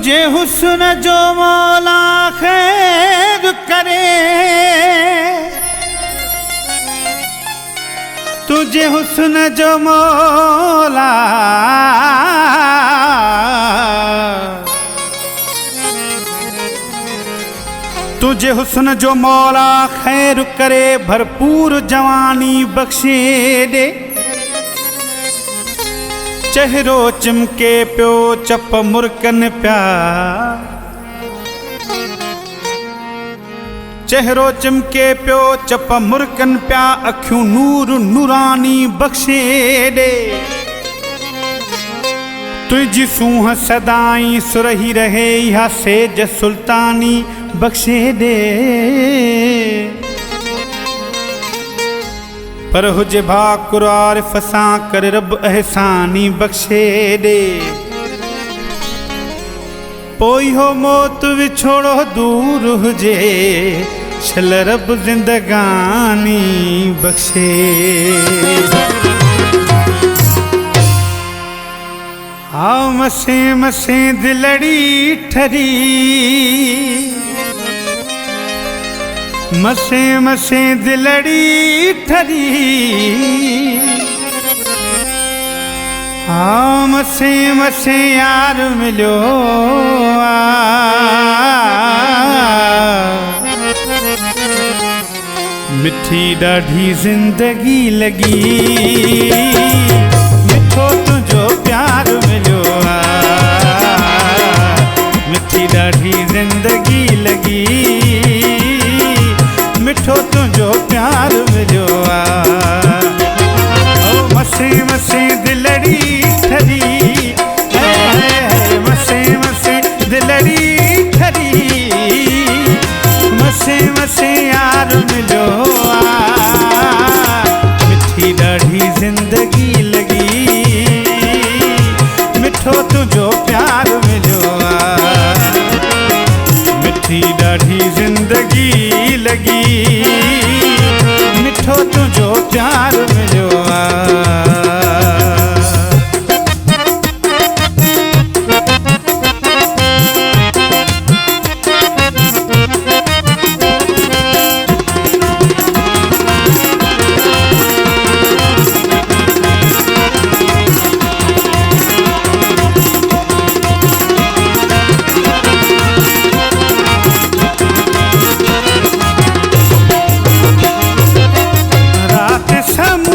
तुझे हुस्न जो मौला खैर करे, तुझे हुस्न जो मौला तुझे हुस्न जो मौला खैर करे, भरपूर जवानी बख्शे दे। चेहरो चिमके प्यो चप मुरकन प्या, चेहरो चिमके प्यो चप मुरकन प्या, अखियूं नूर नूरानी बख्शे दे। तुझी सूह सदाई सुरही रहे, इहा सेज सुल्तानी बख्शे दे। पर हुजे भाकुरार फसा कर रब एहसानी बख्शे दे। पोई हो मौत विछोड़ो दूर हुजे, छल रब जिंदगानी बख्शे। आओ मसे मसे दिलड़ी ठरी, मसे मसे दिलड़ी ठरी। हाँ मसे मसे यार मिलो मिठी ॾाढी जिंदगी लगी, मिठो तुझो प्यार मिलो मिठी ॾाढी जिंदगी लगी, मिठो तुझो प्यार मिलो ओ मसे मसे दिलड़ी ठरी, मसे मसे दिलड़ी ठरी। मसे मसे यार मिलो मिठी ॾाढी जिंदगी लगी, मिठो तुझो प्यार मिलो मिठी ॾाढी जिंदगी लगी, मिठो तुझो प्यार मिलो रात सम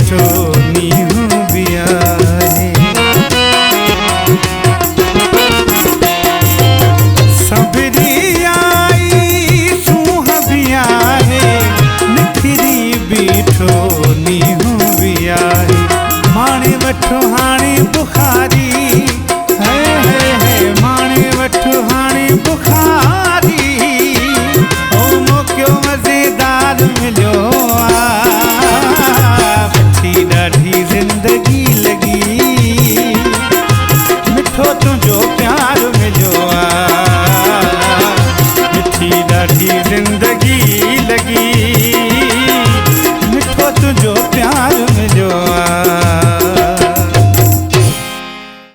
बीठो नीहू भी आहे। सबरी आई सूंह भी आहे, निखरी बीठो नीहू भी आहे। माणे वठो हाणे बुखार